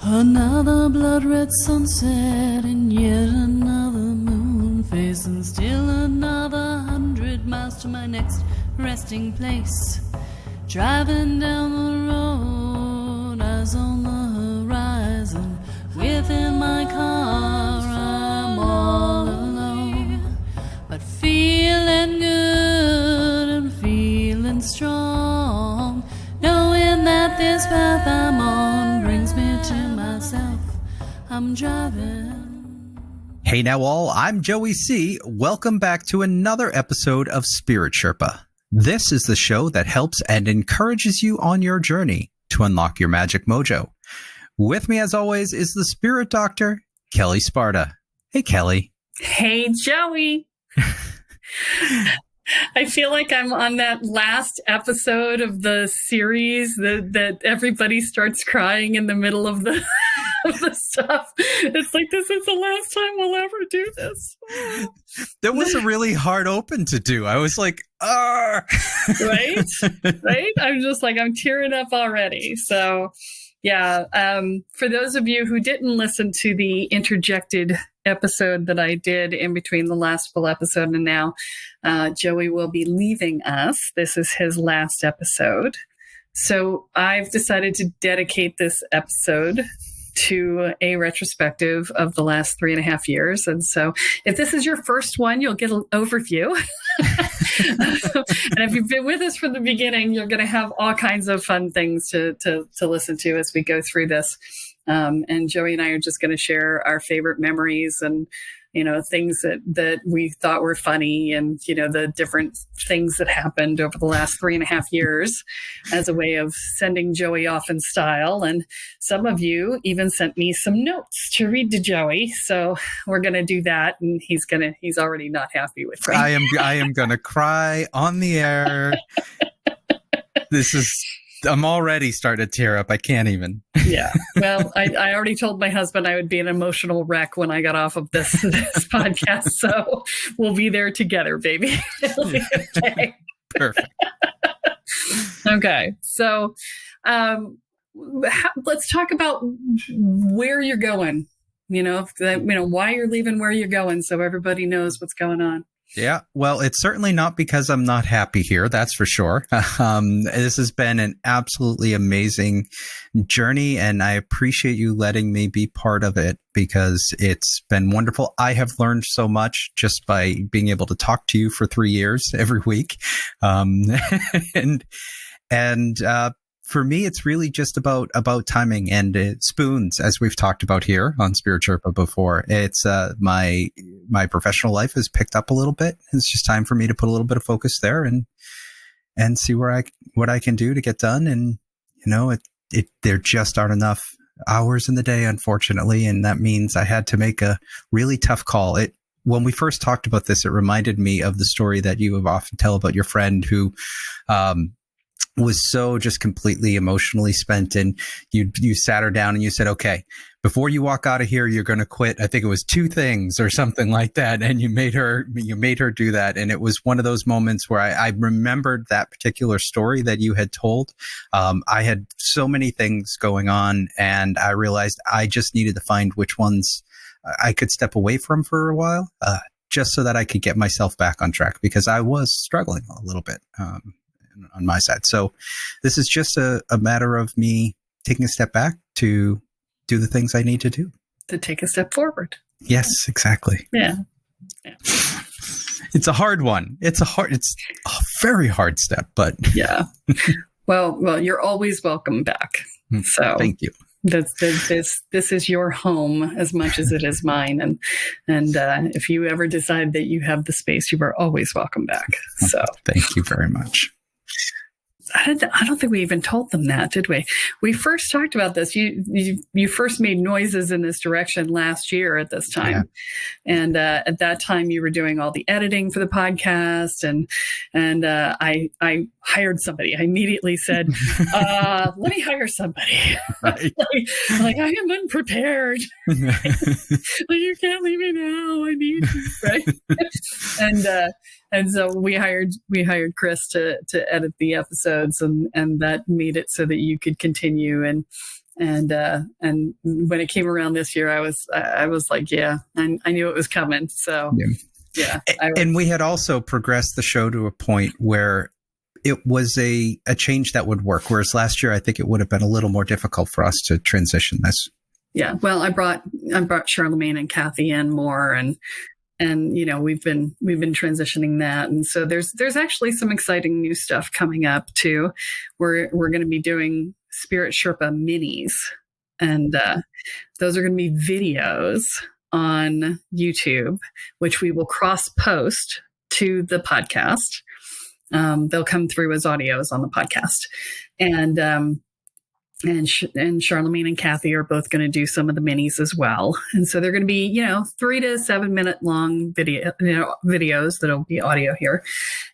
Another blood-red sunset and yet another moon phase, and still another 100 miles to my next resting place. Driving down the road, eyes on the horizon. Within my car, I'm all alone, but feeling good and feeling strong, knowing that this path I'm on brings me to myself. I'm driving. Hey now all, I'm Joey C. Welcome back to another episode of Spirit Sherpa. This is the show that helps and encourages you on your journey to unlock your magic mojo. With me as always is the Spirit Doctor, Kelle Sparta. Hey Kelly. Hey Joey. I feel like I'm on that last episode of the series that everybody starts crying in the middle of the of the stuff. It's like, this is the last time we'll ever do this. That was a really hard open to do. I was like, right? I'm just like, I'm tearing up already. So yeah, for those of you who didn't listen to the interjected episode that I did in between the last full episode and now, Joey will be leaving us. This is his last episode. So I've decided to dedicate this episode to a retrospective of the last 3.5 years. And so if this is your first one, you'll get an overview. And if you've been with us from the beginning, you're going to have all kinds of fun things to listen to as we go through this. And Joey and I are just going to share our favorite memories and, things that we thought were funny and, the different things that happened over the last 3.5 years as a way of sending Joey off in style. And some of you even sent me some notes to read to Joey. So we're going to do that. And he's already not happy with me. I am going to cry on the air. I'm already starting to tear up. I can't even. Yeah. Well, I already told my husband I would be an emotional wreck when I got off of this podcast. So we'll be there together, baby. It'll be okay. Perfect. Okay. So let's talk about where you're going, why you're leaving, where you're going, so everybody knows what's going on. Yeah, well, it's certainly not because I'm not happy here. That's for sure. This has been an absolutely amazing journey, and I appreciate you letting me be part of it because it's been wonderful. I have learned so much just by being able to talk to you for 3 years every week. For me, it's really just about timing and spoons, as we've talked about here on Spirit Sherpa before. It's my professional life has picked up a little bit. It's just time for me to put a little bit of focus there and see what I can do to get done. And there just aren't enough hours in the day, unfortunately, and that means I had to make a really tough call. When we first talked about this, it reminded me of the story that you have often tell about your friend who was so just completely emotionally spent, and you sat her down and you said, okay, before you walk out of here, you're going to quit. I think it was 2 things or something like that. And you made her do that. And it was one of those moments where I remembered that particular story that you had told. I had so many things going on, and I realized I just needed to find which ones I could step away from for a while, just so that I could get myself back on track, because I was struggling a little bit on my side. So this is just a matter of me taking a step back to do the things I need to do. To take a step forward. Yes, exactly. Yeah. It's a hard one. It's a very hard step, but yeah. Well, you're always welcome back. So thank you. This is your home as much as it is mine. And if you ever decide that you have the space, you are always welcome back. So thank you very much. I don't think we even told them that, did we? We first talked about this. You first made noises in this direction last year at this time. Yeah. And at that time you were doing all the editing for the podcast, and I hired somebody. I immediately said, let me hire somebody. Right. like I am unprepared. You can't leave me now. I need you. Right. And so we hired Chris to edit the episodes, and that made it so that you could continue. And when it came around this year, I was like, yeah, I knew it was coming. So yeah. And we had also progressed the show to a point where it was a change that would work. Whereas last year, I think it would have been a little more difficult for us to transition this. Yeah. Well, I brought Charlemagne and Kathy in more, and we've been transitioning that. And so there's actually some exciting new stuff coming up too. We're going to be doing Spirit Sherpa minis, and those are going to be videos on YouTube, which we will cross post to the podcast. They'll come through as audios on the podcast, and Charlemagne and Kathy are both going to do some of the minis as well. And so they're going to be, 3 to 7 minute long videos that'll be audio here.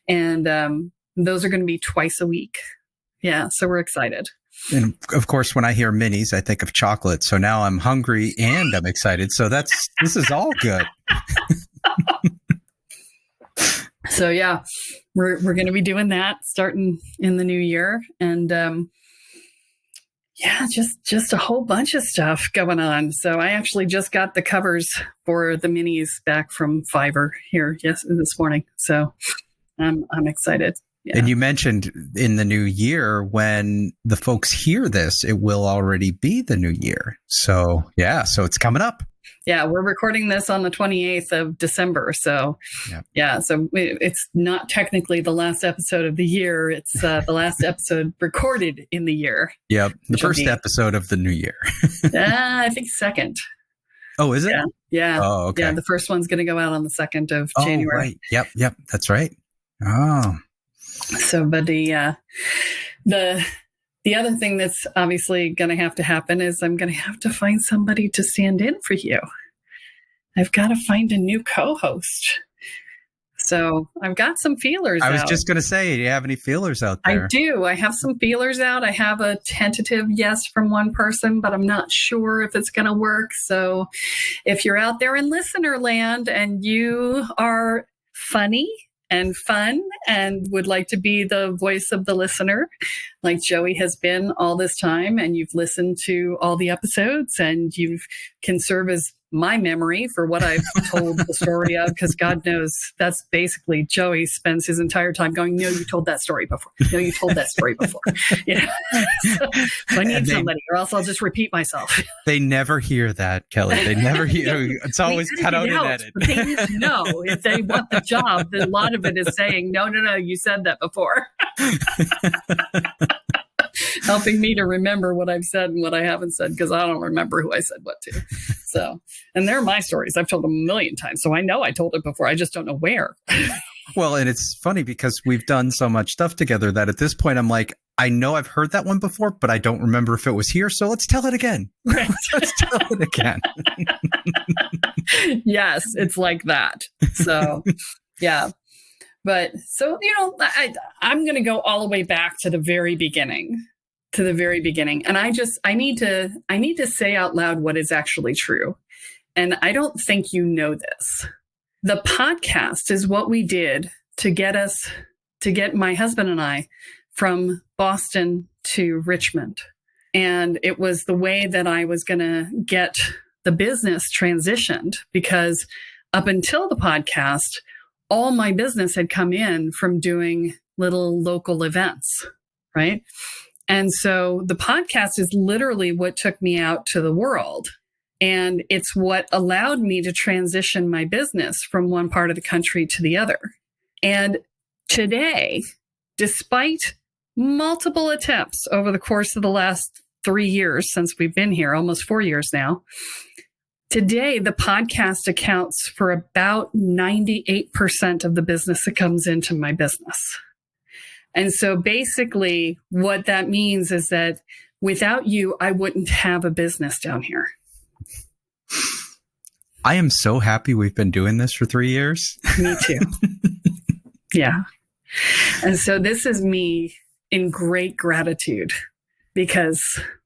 And those are going to be twice a week. Yeah. So we're excited. And of course, when I hear minis, I think of chocolate. So now I'm hungry and I'm excited. So this is all good. So yeah, we're going to be doing that starting in the new year. And, yeah, just a whole bunch of stuff going on. So I actually just got the covers for the minis back from Fiverr here this morning. So I'm excited. Yeah. And you mentioned in the new year, when the folks hear this, it will already be the new year. So yeah, so it's coming up. Yeah, we're recording this on the 28th of December. So yeah, so it's not technically the last episode of the year. It's the last episode recorded in the year. Yep, the first episode of the new year. I think second. Oh, is it? Yeah. Oh, okay. Yeah, the first one's going to go out on the 2nd of January. Right. Yep, that's right. Oh. So, but the other thing that's obviously going to happen is I'm going to have to find somebody to stand in for you. I've got to find a new co-host. So I've got some feelers out. I was just going to say, do you have any feelers out there? I do. I have some feelers out. I have a tentative yes from one person, but I'm not sure if it's going to work. So if you're out there in listener land and you are funny and fun and would like to be the voice of the listener, like Joey has been all this time, and you've listened to all the episodes and you can serve as my memory for what I've told the story of, because God knows that's basically Joey spends his entire time going, no, you told that story before. No, you told that story before. So I need somebody, or else I'll just repeat myself. They never hear that, Kelly. They never hear. It's always cut out and edited. But they need to know if they want the job. A lot of it is saying, no, you said that before. Helping me to remember what I've said and what I haven't said, because I don't remember who I said what to. So, and they're my stories. I've told them a million times. So I know I told it before. I just don't know where. Well, and it's funny because we've done so much stuff together that at this point I'm like, I know I've heard that one before, but I don't remember if it was here. So let's tell it again. Right. Let's tell it again. Yes, it's like that. So, yeah. But so, I'm going to go all the way back to the very beginning. And I need to say out loud what is actually true. And I don't think you know this. The podcast is what we did to get my husband and I from Boston to Richmond. And it was the way that I was going to get the business transitioned, because up until the podcast, all my business had come in from doing little local events, right? And so the podcast is literally what took me out to the world. And it's what allowed me to transition my business from one part of the country to the other. And today, despite multiple attempts over the course of the last 3 years since we've been here, almost 4 years now, today, the podcast accounts for about 98% of the business that comes into my business. And so basically what that means is that without you, I wouldn't have a business down here. I am so happy we've been doing this for 3 years. Me too. Yeah. And so this is me in great gratitude, because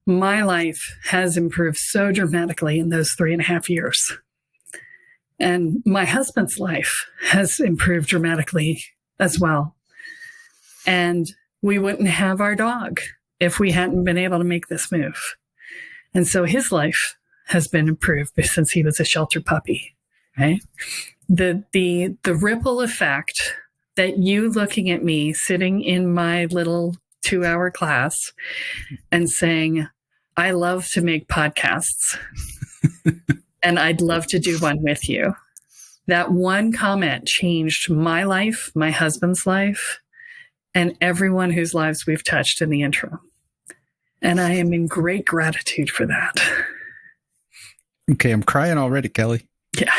my life has improved so dramatically in those 3.5 years. And my husband's life has improved dramatically as well. And we wouldn't have our dog if we hadn't been able to make this move. And so his life has been improved since he was a shelter puppy, right? The ripple effect that you looking at me sitting in my little 2-hour class and saying, I love to make podcasts and I'd love to do one with you. That one comment changed my life, my husband's life, and everyone whose lives we've touched in the interim. And I am in great gratitude for that. Okay, I'm crying already, Kelly. Yeah.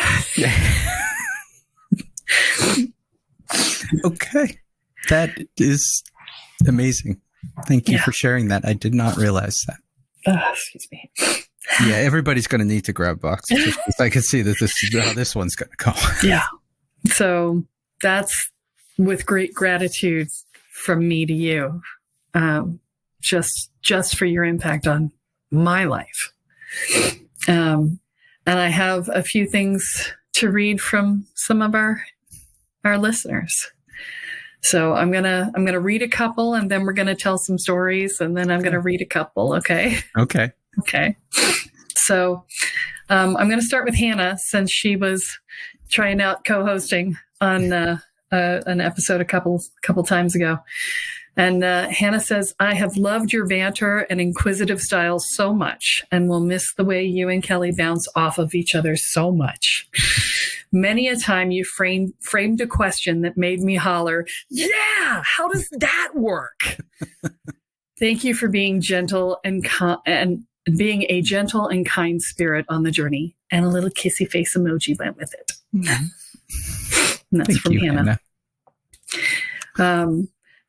Okay. That is amazing. Thank you for sharing that. I did not realize that. Excuse me. Yeah, everybody's going to need to grab boxes. Just 'cause I can see that this is how this one's going to go. Yeah. So that's with great gratitude from me to you. Just for your impact on my life. And I have a few things to read from some of our listeners. So I'm gonna read a couple, and then we're gonna tell some stories, and then I'm gonna read a couple. Okay. Okay. Okay. So I'm gonna start with Hannah, since she was trying out co-hosting on an episode a couple times ago. And Hannah says, I have loved your banter and inquisitive style so much, and will miss the way you and Kelly bounce off of each other so much. Many a time you framed a question that made me holler, yeah, how does that work? Thank you for being gentle and being a gentle and kind spirit on the journey. And a little kissy face emoji went with it. Mm-hmm. And that's Thank from you, Hannah.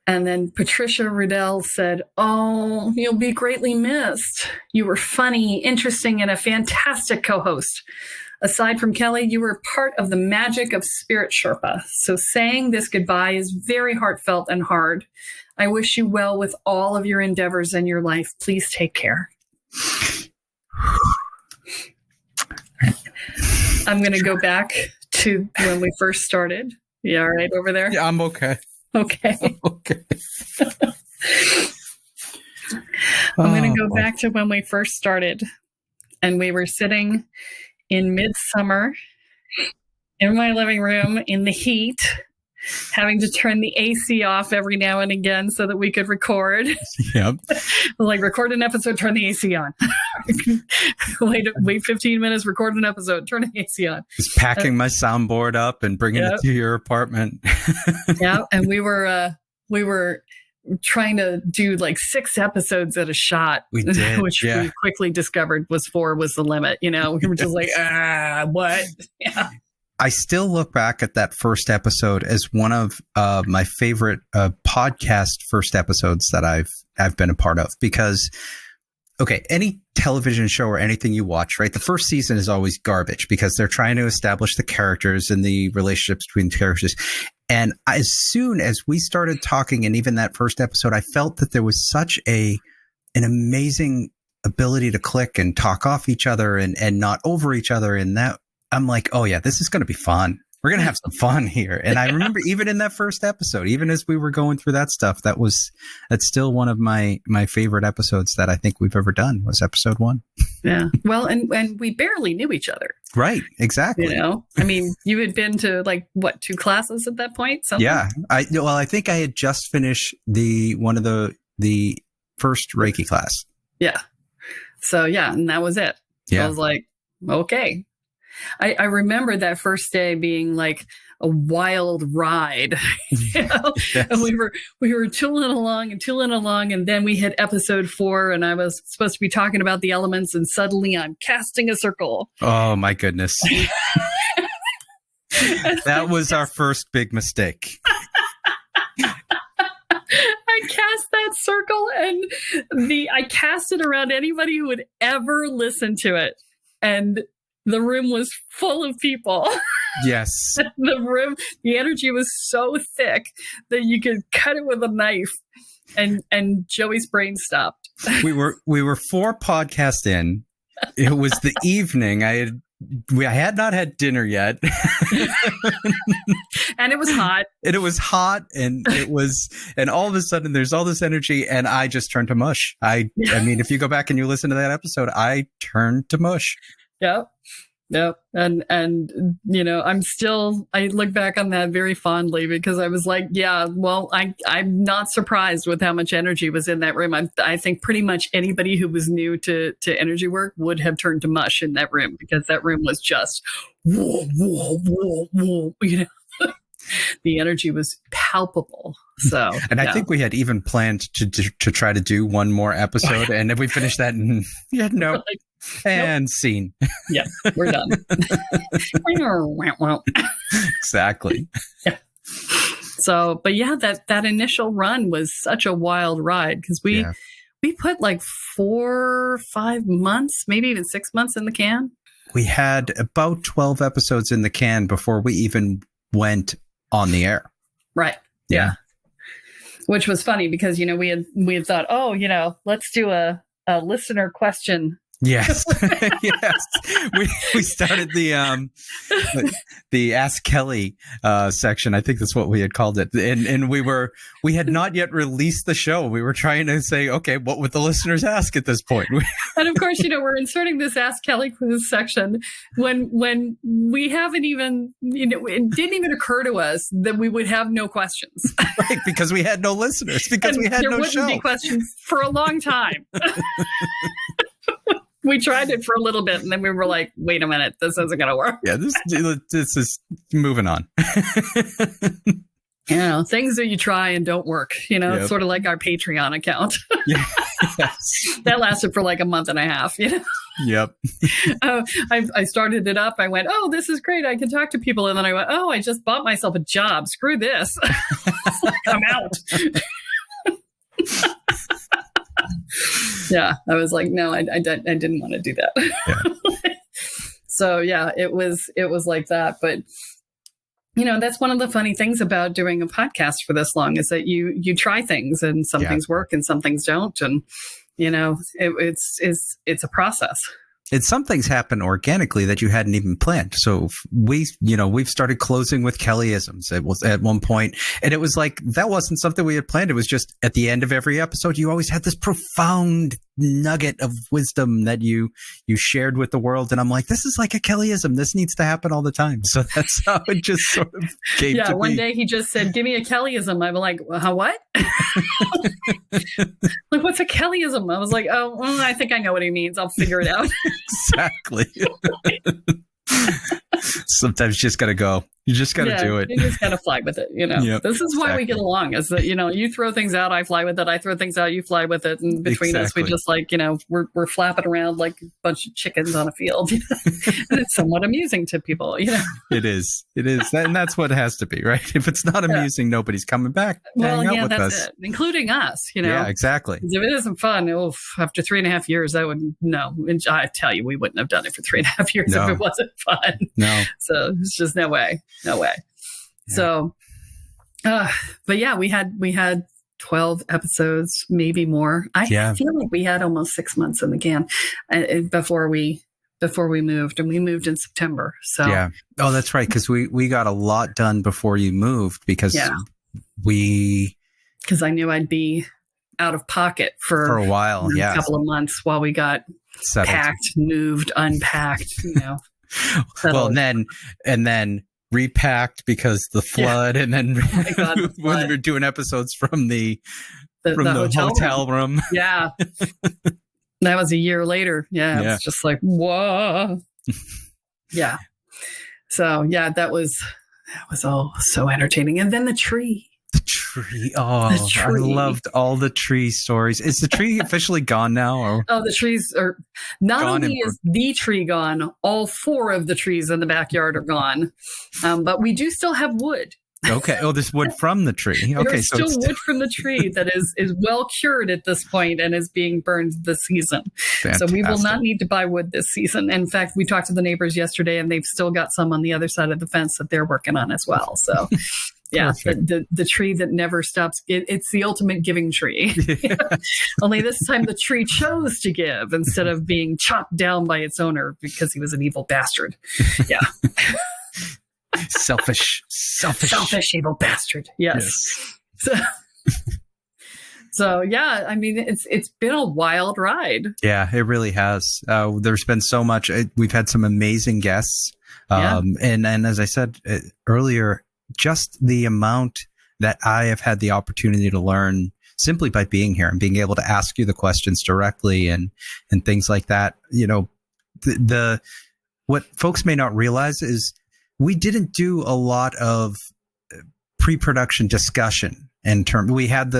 And then Patricia Riddell said, oh, you'll be greatly missed. You were funny, interesting, and a fantastic co-host. Aside from Kelly, you were part of the magic of Spirit Sherpa. So saying this goodbye is very heartfelt and hard. I wish you well with all of your endeavors in your life. Please take care. I'm going to go back to when we first started. You all right over there? Yeah, I'm okay. Okay. Okay. I'm going to go back to when we first started, and we were sitting in midsummer in my living room in the heat, having to turn the AC off every now and again so that we could record. Yep. Like, record an episode, turn the AC on. wait 15 minutes, record an episode, turn the AC on. Just packing my soundboard up and bringing it to your apartment. Yeah, and we were trying to do like 6 episodes at a shot. We did, which we quickly discovered was 4 was the limit. You know, we were just like, what? Yeah. I still look back at that first episode as one of my favorite podcast first episodes that I've been a part of, because, okay, any television show or anything you watch, right? The first season is always garbage because they're trying to establish the characters and the relationships between the characters. And as soon as we started talking, and even that first episode, I felt that there was such an amazing ability to click and talk off each other and not over each other. And that, I'm like, oh yeah, this is going to be fun. We're going to have some fun here. And I remember even in that first episode, even as we were going through that stuff, that's still one of my favorite episodes that I think we've ever done, was episode 1. Yeah. Well, and we barely knew each other. Right. Exactly. You know, I mean, you had been to 2 classes at that point? Something? Yeah. I think I had just finished one of the first Reiki class. Yeah. So yeah. And that was it. Yeah. I was like, okay. I remember that first day being like a wild ride, you know? Yes. And we were tooling along, and then we hit episode 4, and I was supposed to be talking about the elements, and suddenly I'm casting a circle. Oh my goodness. That was our first big mistake. I cast that circle, and I cast it around anybody who would ever listen to it. And the room was full of people. Yes. The energy was so thick that you could cut it with a knife, and Joey's brain stopped. We were 4 podcasts in. It was the evening. I had not had dinner yet. And it was hot. And it was hot, and and all of a sudden there's all this energy, and I just turned to mush. I mean, if you go back and you listen to that episode, I turned to mush. Yep. Yep. And, I look back on that very fondly because I was like, yeah, well, I'm not surprised with how much energy was in that room. I think pretty much anybody who was new to energy work would have turned to mush in that room because that room was just, whoa, whoa, whoa, whoa, the energy was palpable. So, and I think we had even planned to try to do one more episode, and if we finished that, no, and scene. Yeah, we're done. Exactly. Yeah. So, but yeah, that initial run was such a wild ride because we put like 4 or 5 months, maybe even 6 months in the can. We had about 12 episodes in the can before we even went on the air. Right. Yeah. Which was funny because, we had thought, let's do a listener question. Yes. Yes. We started the Ask Kelly section. I think that's what we had called it. And we had not yet released the show. We were trying to say, okay, what would the listeners ask at this point? And of course, we're inserting this Ask Kelly quiz section when we haven't even, it didn't even occur to us that we would have no questions. Right, because we had no listeners, because we had no show. There wouldn't be questions for a long time. We tried it for a little bit, and then we were like, wait a minute, this isn't going to work. Yeah, this is moving on. Things that you try and don't work. It's sort of like our Patreon account. Yes. That lasted for like a month and a half. Yep. I started it up. I went, oh, this is great. I can talk to people. And then I went, oh, I just bought myself a job. Screw this. I'm out. Yeah, I was like, no, I didn't want to do that. Yeah. So yeah, it was like that. But that's one of the funny things about doing a podcast for this long is that you try things and some things work and some things don't, and it's a process. Some things happen organically that you hadn't even planned. So we've started closing with Kellyisms. It was at one point, and it was like, that wasn't something we had planned. It was just at the end of every episode, you always had this profound nugget of wisdom that you shared with the world. And I'm like, this is like a Kellyism. This needs to happen all the time. So that's how it just sort of came to me. Yeah, one day he just said, give me a Kellyism. I'm like, what? Like, what's a Kellyism? I was like, oh, well, I think I know what he means. I'll figure it out. Exactly. Sometimes you just got to go. You just got to do it. You just got to fly with it. Yep, this is why we get along is that, you throw things out, I fly with it. I throw things out, you fly with it. And between us, we just like, we're flapping around like a bunch of chickens on a field. And it's somewhat amusing to people, It is. And that's what it has to be, right? If it's not amusing, nobody's coming back. Well, hang out with that's us. it. Including us, Yeah, exactly. If it isn't fun, after 3.5 years, I tell you, we wouldn't have done it for 3.5 years if it wasn't fun. No. So it's just no way. Yeah. So, but yeah, we had 12 episodes, maybe more. I feel like we had almost 6 months in the can before we moved, and we moved in September. So yeah. Oh, that's right. Because we got a lot done before you moved because I knew I'd be out of pocket for a while, a couple of months while we got settled. Packed, moved, unpacked, Well, and then repacked because the flood, and then when we were doing episodes from the hotel room. Yeah. That was a year later. Yeah. It's just like, whoa. Yeah. So yeah, that was all so entertaining. And then the tree. The tree. Oh, the tree. I loved all the tree stories. Is the tree officially gone now? Or? Oh, the trees are not only is the tree gone, all 4 of the trees in the backyard are gone. But we do still have wood. Okay. Oh, there's wood from the tree. Okay. There's still wood from the tree that is well cured at this point and is being burned this season. Fantastic. So we will not need to buy wood this season. In fact, we talked to the neighbors yesterday, and they've still got some on the other side of the fence that they're working on as well. So yeah, the tree that never stops. It's the ultimate giving tree. Only this time the tree chose to give instead of being chopped down by its owner because he was an evil bastard. Yeah. selfish evil bastard. Yes. So yeah, I mean, it's been a wild ride. Yeah, it really has. There's been so much. We've had some amazing guests. And as I said earlier, just the amount that I have had the opportunity to learn simply by being here and being able to ask you the questions directly and things like that. You know, the what folks may not realize is we didn't do a lot of pre-production discussion in terms. We had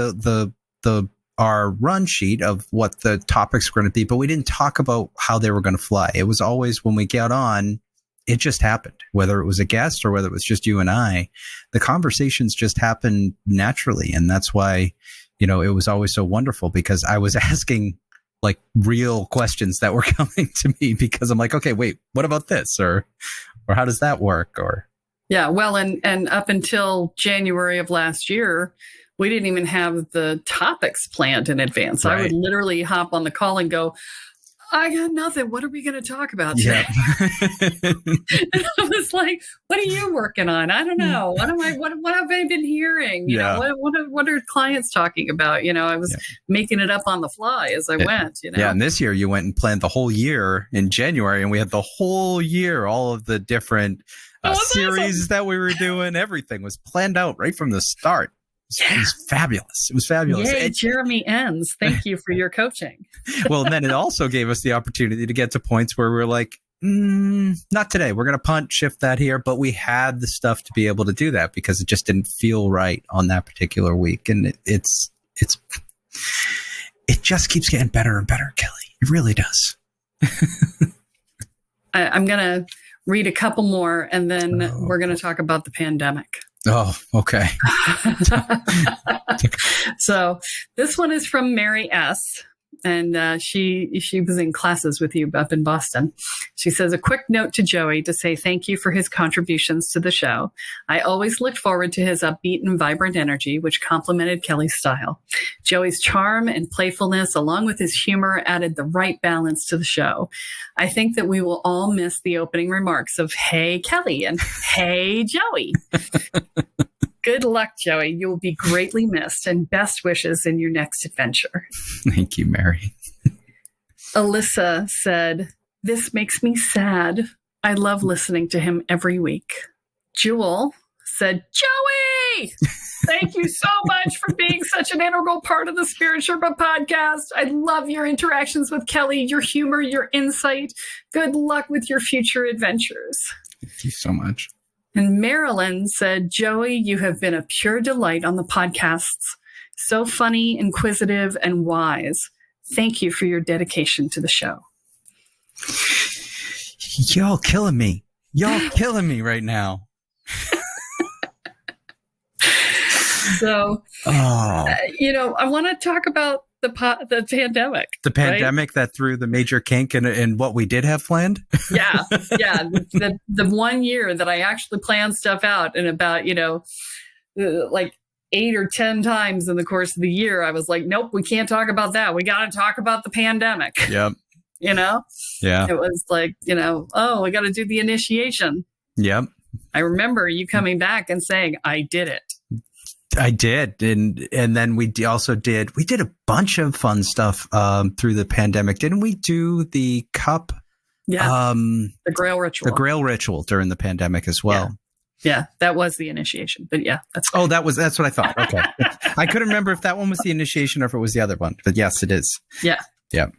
our run sheet of what the topics were going to be, but we didn't talk about how they were going to fly. It was always when we got on, it just happened, whether it was a guest or whether it was just you and I, the conversations just happened naturally. And that's why, you know, it was always so wonderful because I was asking like real questions that were coming to me because I'm like, okay, wait, what about this? Or how does that work? Or yeah, well, and up until January of last year, we didn't even have the topics planned in advance. Right. I would literally hop on the call and go, I got nothing. What are we going to talk about today? And I was like, what are you working on? I don't know. What have I been hearing? You know, what are clients talking about? You know, I was making it up on the fly as I went, you know? Yeah. And this year you went and planned the whole year in January, and we had the whole year, all of the different series that we were doing. Everything was planned out right from the start. It was fabulous. It was fabulous. Yay, Jeremy Enns. Thank you for your coaching. Well, and then it also gave us the opportunity to get to points where we're like, not today. We're going to punt, shift that here. But we had the stuff to be able to do that because it just didn't feel right on that particular week. And it just keeps getting better and better, Kelly. It really does. I'm going to read a couple more, and then we're going to talk about the pandemic. Oh, okay. So this one is from Mary S. And she was in classes with you up in Boston. She says, a quick note to Joey to say thank you for his contributions to the show. I always looked forward to his upbeat and vibrant energy, which complemented Kelly's style. Joey's charm and playfulness, along with his humor, added the right balance to the show. I think that we will all miss the opening remarks of, hey, Kelly, and hey, Joey. Good luck, Joey. You will be greatly missed, and best wishes in your next adventure. Thank you, Mary. Alyssa said, this makes me sad. I love listening to him every week. Jewel said, Joey, thank you so much for being such an integral part of the Spirit Sherpa podcast. I love your interactions with Kelly, your humor, your insight. Good luck with your future adventures. Thank you so much. And Marilyn said, Joey, you have been a pure delight on the podcasts. So funny, inquisitive, and wise. Thank you for your dedication to the show. Y'all killing me. Y'all killing me right now. So, I want to talk about the pandemic. The pandemic that threw the major kink in what we did have planned? Yeah. The 1 year that I actually planned stuff out, and about, like 8 or 10 times in the course of the year, I was like, nope, we can't talk about that. We got to talk about the pandemic. Yep. Yeah. It was like, we got to do the initiation. Yep. I remember you coming back and saying, I did it. I did. And then we did a bunch of fun stuff through the pandemic. Didn't we do the cup? Yeah. The Grail ritual. The Grail ritual during the pandemic as well. Yeah, that was the initiation. But yeah, that's great. That's what I thought. Okay. I couldn't remember if that one was the initiation or if it was the other one. But yes, it is. Yeah. Yeah.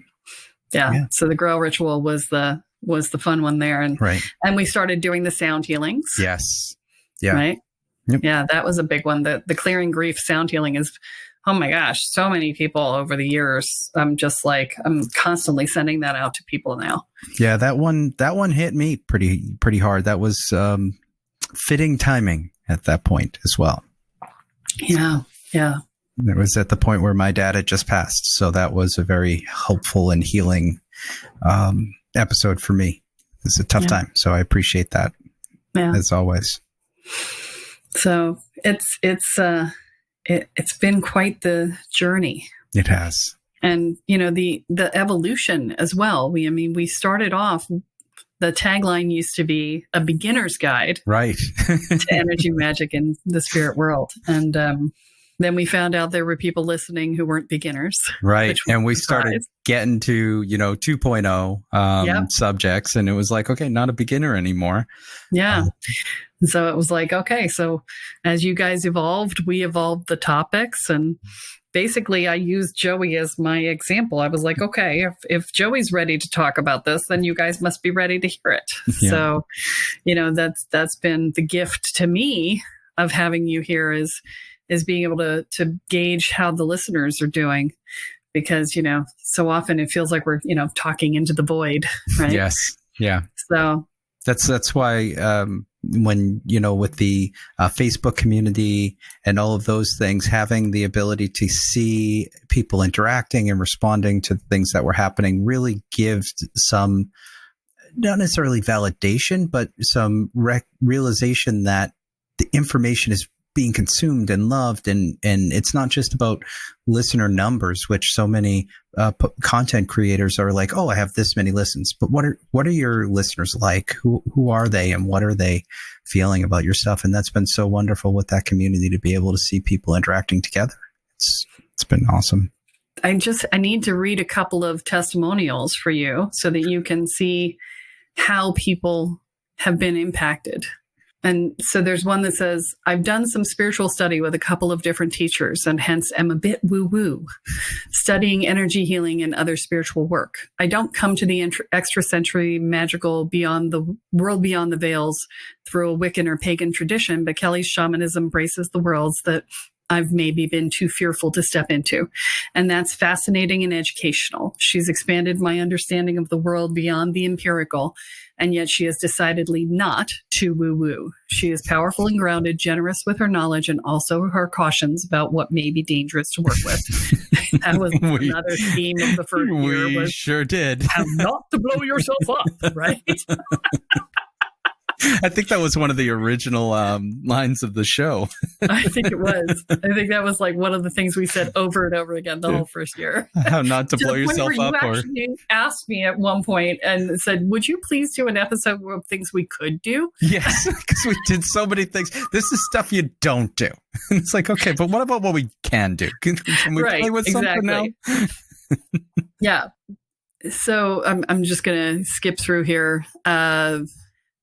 Yeah. So the Grail ritual was the fun one there. And right. And we started doing the sound healings. Yes. Yeah. Right. Yep. Yeah, that was a big one. The clearing grief sound healing is, oh my gosh, so many people over the years. I'm constantly sending that out to people now. Yeah, that one hit me pretty hard. That was fitting timing at that point as well. Yeah. Yeah. It was at the point where my dad had just passed. So that was a very helpful and healing episode for me. It's a tough time. So I appreciate that as always. So it's been quite the journey. It has. And, the evolution as well. We started off the tagline used to be a beginner's guide Right. to energy magic in the spirit world. And then we found out there were people listening who weren't beginners. Right. And we started getting to, 2.0 Yep. subjects, and it was like, okay, not a beginner anymore. Yeah. And so it was like, okay, so as you guys evolved, we evolved the topics. And basically, I used Joey as my example. I was like, okay, if Joey's ready to talk about this, then you guys must be ready to hear it. Yeah. So, that's been the gift to me of having you here is being able to gauge how the listeners are doing. Because, so often it feels like we're, talking into the void, right? Yes. Yeah. So that's why when, with the Facebook community and all of those things, having the ability to see people interacting and responding to things that were happening really gives some, not necessarily validation, but some realization that the information is being consumed and loved, and it's not just about listener numbers, which so many content creators are like, oh, I have this many listens, but what are your listeners like? Who are they, and what are they feeling about your stuff? And that's been so wonderful with that community to be able to see people interacting together. It's been awesome. I need to read a couple of testimonials for you so that you can see how people have been impacted. And so there's one that says, I've done some spiritual study with a couple of different teachers and hence am a bit woo-woo, studying energy healing and other spiritual work. I don't come to the extrasensory magical beyond the world beyond the veils through a Wiccan or pagan tradition, but Kelle's shamanism embraces the worlds that I've maybe been too fearful to step into. And that's fascinating and educational. She's expanded my understanding of the world beyond the empirical, and yet she is decidedly not too woo-woo. She is powerful and grounded, generous with her knowledge, and also her cautions about what may be dangerous to work with. That was another theme of the first year. We sure did. How not to blow yourself up, right? I think that was one of the original lines of the show. I think it was. I think that was like one of the things we said over and over again the whole first year. How not to blow yourself up. You actually asked me at one point and said, would you please do an episode of things we could do? Yes, because we did so many things. This is stuff you don't do. It's like, okay, but what about what we can do? Can we play with something now? Yeah. So I'm just going to skip through here.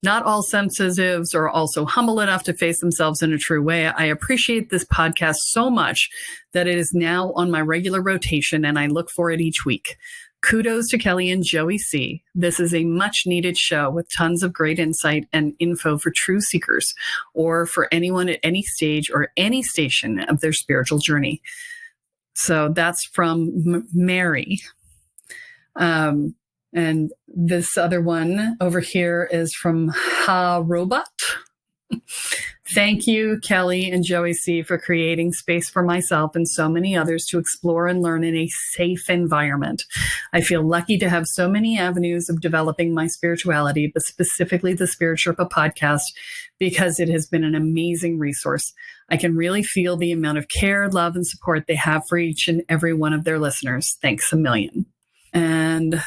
Not all sensitives are also humble enough to face themselves in a true way. I appreciate this podcast so much that it is now on my regular rotation and I look for it each week. Kudos to Kelle and Joey C. This is a much needed show with tons of great insight and info for true seekers or for anyone at any stage or any station of their spiritual journey. So that's from Mary. And this other one over here is from Ha Robot. Thank you, Kelle and Joey C, for creating space for myself and so many others to explore and learn in a safe environment. I feel lucky to have so many avenues of developing my spirituality, but specifically the Spirit Sherpa podcast, because it has been an amazing resource. I can really feel the amount of care, love, and support they have for each and every one of their listeners. Thanks a million. And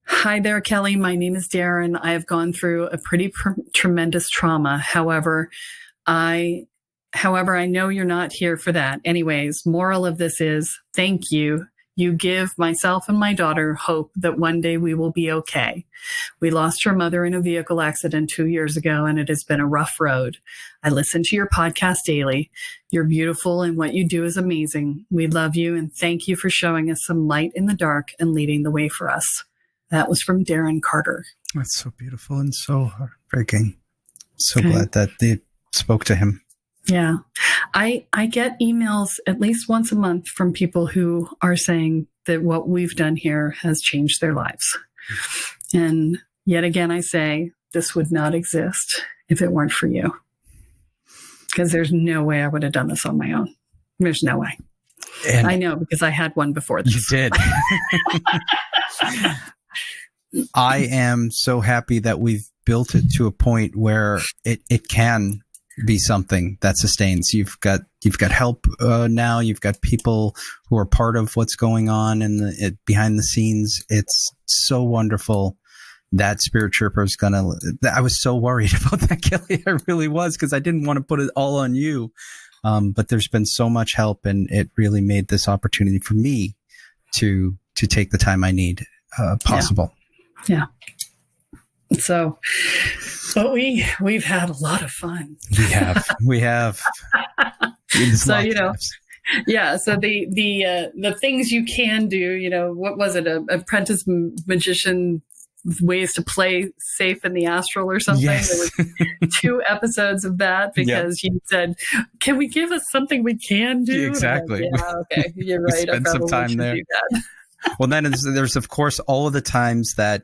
hi there, Kelle. My name is Darren. I have gone through a pretty tremendous trauma. However, I know you're not here for that. Anyways, moral of this is thank you. You give myself and my daughter hope that one day we will be okay. We lost her mother in a vehicle accident 2 years ago, and it has been a rough road. I listen to your podcast daily. You're beautiful, and what you do is amazing. We love you, and thank you for showing us some light in the dark and leading the way for us. That was from Darren Carter. That's so beautiful and so heartbreaking. So glad that they spoke to him. Yeah. I get emails at least once a month from people who are saying that what we've done here has changed their lives. And yet again, I say this would not exist if it weren't for you. Because there's no way I would have done this on my own. There's no way. And I know because I had one before this. You did. I am so happy that we've built it to a point where it can be something that sustains. You've got help now. You've got people who are part of what's going on in behind the scenes. It's so wonderful that Spirit Sherpa is gonna. I was so worried about that, Kelly. I really was, because I didn't want to put it all on you. But there's been so much help, and it really made this opportunity for me to take the time I need possible. Yeah. So, but we've had a lot of fun. We have. So, yeah. So the things you can do, what was it? Apprentice magician ways to play safe in the astral or something. Yes. There were 2 episodes of that because you said, "Can we give us something we can do?" Exactly. Like, okay, you're right. Spend some time there. Well, then there's of course all of the times that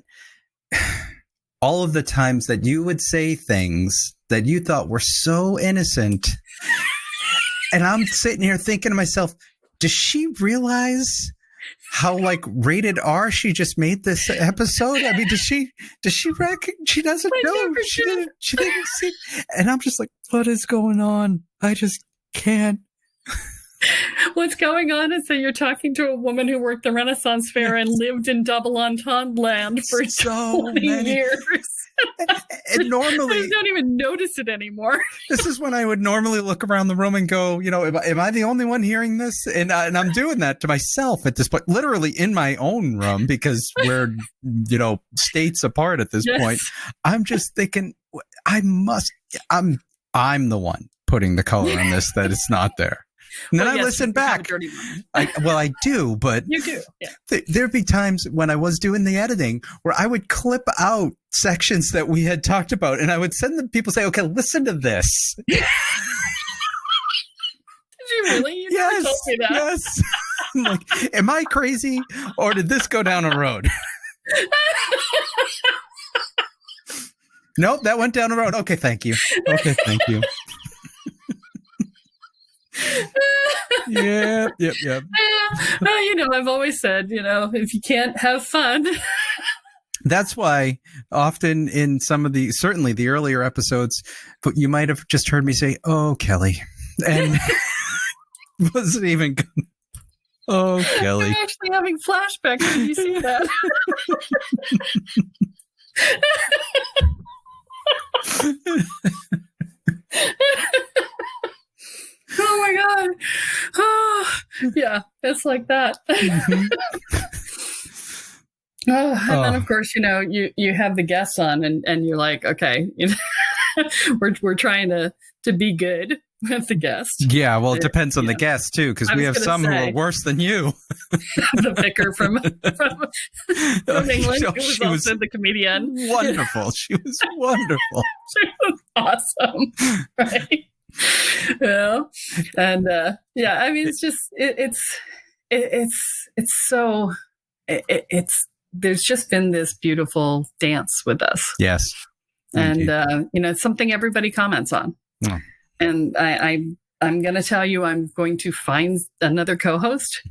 you would say things that you thought were so innocent. And I'm sitting here thinking to myself, does she realize how rated R she just made this episode? I mean, does she reckon she doesn't know? She didn't see. And I'm just like, what is going on? I just can't. What's going on is that you're talking to a woman who worked the Renaissance Fair and lived in double entendre land for so 20 years. And normally, I don't even notice it anymore. This is when I would normally look around the room and go, am I the only one hearing this? And I'm doing that to myself at this point, literally in my own room, because we're, states apart at this point. I'm just thinking, I'm the one putting the color on this, that it's not there. And then I listen back. I do, but you do. Yeah. There'd be times when I was doing the editing where I would clip out sections that we had talked about, and I would send them people say, "Okay, listen to this." Did you really? You never told me that. Yes. I'm like, am I crazy, or did this go down a road? Nope, that went down a road. Okay, thank you. Yep. I've always said, if you can't have fun. That's why often in some of certainly the earlier episodes, but you might have just heard me say, "Oh, Kelly," and wasn't even good. Oh, Kelly. I'm actually having flashbacks when you see that. Oh my God. Oh, yeah, it's like that. Mm-hmm. And then of course, you have the guests on and you're like, okay, we're trying to be good with the guest. Yeah, well, it depends on the guest too, because we have some who are worse than you. The vicar from England, who was also the comedian. Wonderful. She was wonderful. She was awesome. Right. Yeah. And I mean, it's just there's just been this beautiful dance with us. Yes. And it's something everybody comments on. Oh. And I'm going to tell you, I'm going to find another co-host,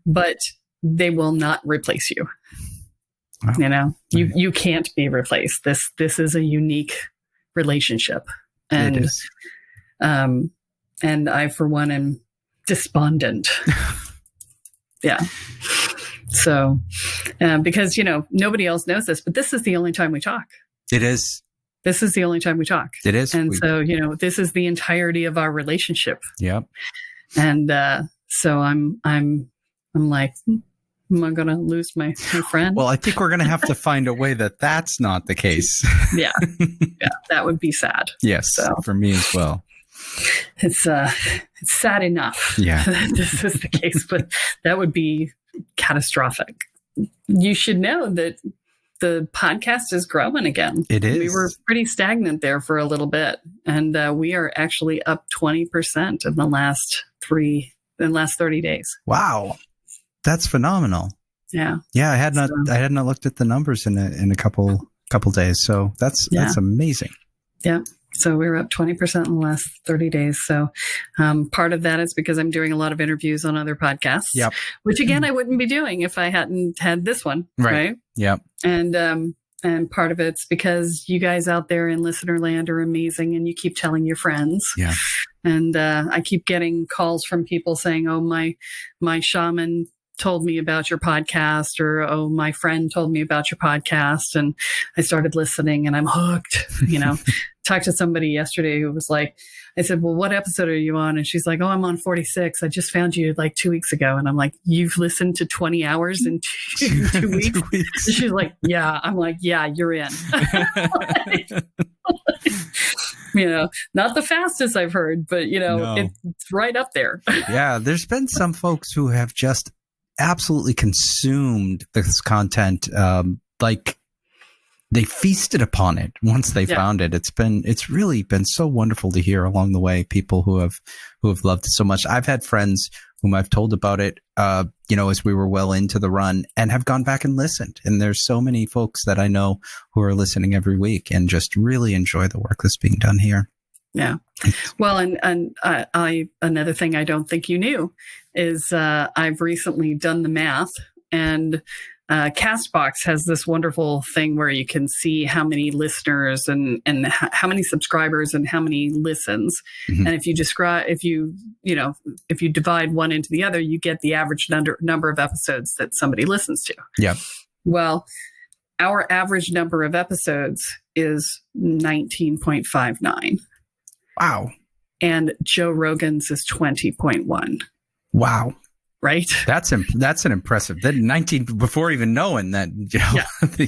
but they will not replace you. Wow. You can't be replaced. This is a unique relationship. And it is. And I, for one, am despondent. Yeah. So, because, nobody else knows this, but this is the only time we talk. It is. This is the only time we talk. It is. And so, this is the entirety of our relationship. Yep. And, so I'm like, am I going to lose my friend? Well, I think we're going to have to find a way that's not the case. Yeah. That would be sad. Yes. So, for me as well. It's sad enough that this is the case, but that would be catastrophic. You should know that the podcast is growing again. It is. We were pretty stagnant there for a little bit, and we are actually up 20% in the last 30 days. Wow, that's phenomenal. Yeah. Yeah, I had not looked at the numbers in a couple days, so that's amazing. Yeah. So we were up 20% in the last 30 days. So part of that is because I'm doing a lot of interviews on other podcasts, which again, I wouldn't be doing if I hadn't had this one. Right. Yep. And part of it's because you guys out there in listener land are amazing and you keep telling your friends. Yeah. And I keep getting calls from people saying, "Oh, my shaman told me about your podcast, or, oh, my friend told me about your podcast, and I started listening and I'm hooked. Talked to somebody yesterday who was like, I said, well, what episode are you on? And she's like, oh, I'm on 46. I just found you like 2 weeks ago. And I'm like, you've listened to 20 hours in 2 weeks? 2 weeks. She's like, yeah. I'm like, yeah, you're in. Not the fastest I've heard, but No. it's right up there. Yeah, there's been some folks who have just absolutely consumed this content, like they feasted upon it once they found it. It's really been so wonderful to hear along the way people who have loved it so much. I've had friends whom I've told about it, as we were well into the run, and have gone back and listened. And there's so many folks that I know who are listening every week and just really enjoy the work that's being done here. Yeah. Well, and I another thing I don't think you knew is I've recently done the math, and Castbox has this wonderful thing where you can see how many listeners and how many subscribers and how many listens. Mm-hmm. And if you divide one into the other, you get the average number of episodes that somebody listens to. Yeah. Well, our average number of episodes is 19.59. Wow. And Joe Rogan's is 20.1. Wow. Right? That's an impressive. That 19 before even knowing that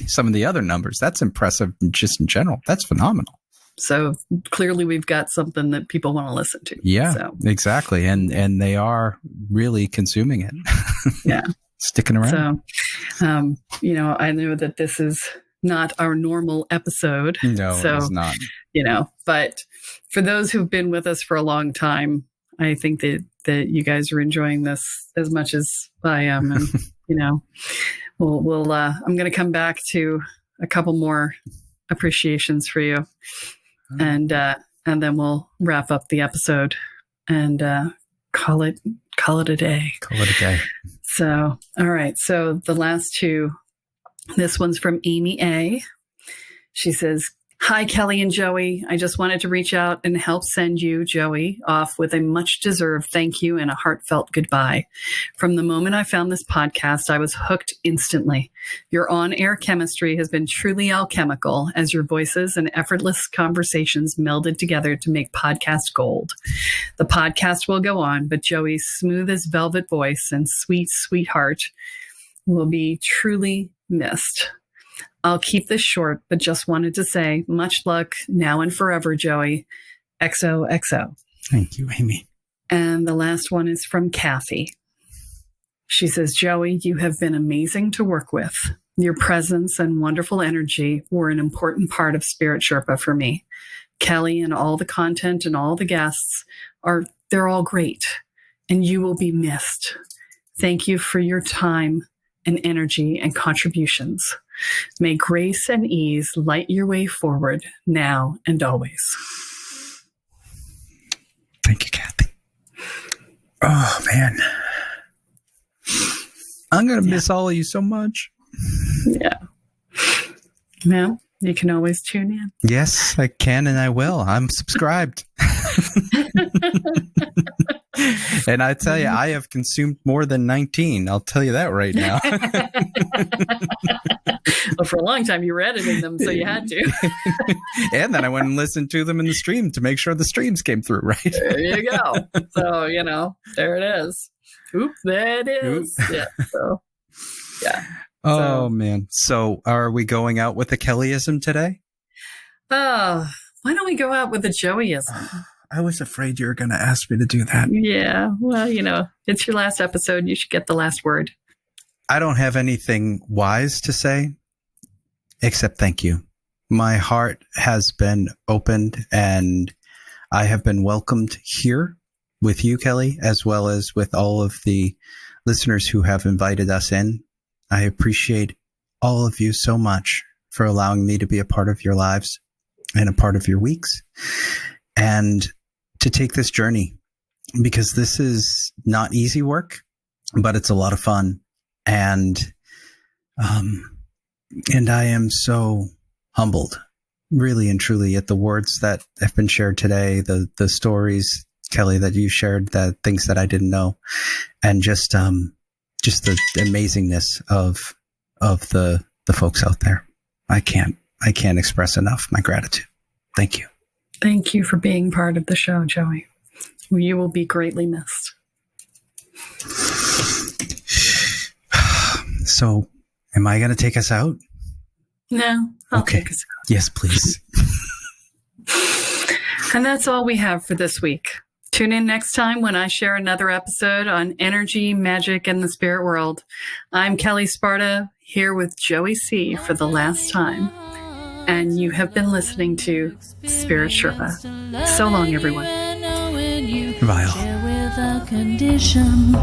some of the other numbers. That's impressive just in general. That's phenomenal. So clearly we've got something that people want to listen to. Yeah, exactly. And they are really consuming it. Yeah. Sticking around. So, I know that this is not our normal episode. No, it's not. But for those who've been with us for a long time, I think that you guys are enjoying this as much as I am. And, we'll I'm going to come back to a couple more appreciations for you. And then we'll wrap up the episode and call it a day. Call it a day. So, all right. So the last two, this one's from Amy A. She says, hi, Kelly and Joey. I just wanted to reach out and help send you, Joey, off with a much-deserved thank you and a heartfelt goodbye. From the moment I found this podcast, I was hooked instantly. Your on-air chemistry has been truly alchemical as your voices and effortless conversations melded together to make podcast gold. The podcast will go on, but Joey's smooth as velvet voice and sweet, sweet heart will be truly missed. I'll keep this short, but just wanted to say much luck now and forever, Joey. XOXO. Thank you, Amy. And the last one is from Kathy. She says, Joey, you have been amazing to work with. Your presence and wonderful energy were an important part of Spirit Sherpa for me. Kelly and all the content and all the guests they're all great, and you will be missed. Thank you for your time and energy and contributions. May grace and ease light your way forward now and always. Thank you, Kathy. Oh, man. I'm going to miss all of you so much. Yeah. Well, you can always tune in. Yes, I can and I will. I'm subscribed. And I tell you, I have consumed more than 19. I'll tell you that right now. Well, for a long time, you were editing them, so you had to. And then I went and listened to them in the stream to make sure the streams came through right. There you go. So, there it is. Oop, there it is. Oop. Yeah. So, yeah. Oh, man. So are we going out with a Kellyism today? Why don't we go out with a Joeyism? I was afraid you were going to ask me to do that. Yeah. Well, it's your last episode. You should get the last word. I don't have anything wise to say except thank you. My heart has been opened and I have been welcomed here with you, Kelly, as well as with all of the listeners who have invited us in. I appreciate all of you so much for allowing me to be a part of your lives and a part of your weeks and to take this journey, because this is not easy work, but it's a lot of fun. And I am so humbled, really and truly, at the words that have been shared today, the stories, Kelly, that you shared, the things that I didn't know, and just just the amazingness of the folks out there. I can't express enough my gratitude. Thank you. Thank you for being part of the show, Joey. You will be greatly missed. So, am I going to take us out? No, I'll take us out. Yes, please. And that's all we have for this week. Tune in next time when I share another episode on energy, magic, and the spirit world. I'm Kelle Sparta, here with Joey C. for the last time. And you have been listening to Spirit Sherpa. So long, everyone. Goodbye all. Without condition,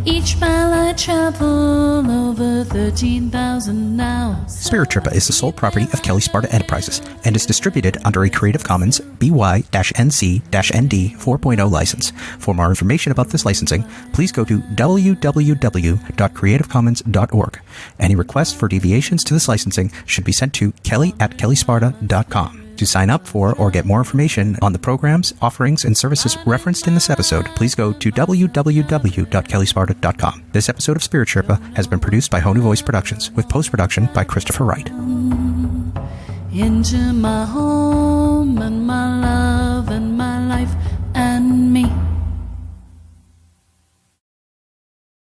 each mile I travel over 13,000 now. Spirit Sherpa is the sole property of Kelle Sparta Enterprises and is distributed under a Creative Commons BY-NC-ND 4.0 license. For more information about this licensing, please go to www.creativecommons.org. Any requests for deviations to this licensing should be sent to kelly@kellesparta.com. To sign up for or get more information on the programs, offerings, and services referenced in this episode, please go to www.kellesparta.com. This episode of Spirit Sherpa has been produced by Honu Voice Productions, with post-production by Christopher Wright. Into my home and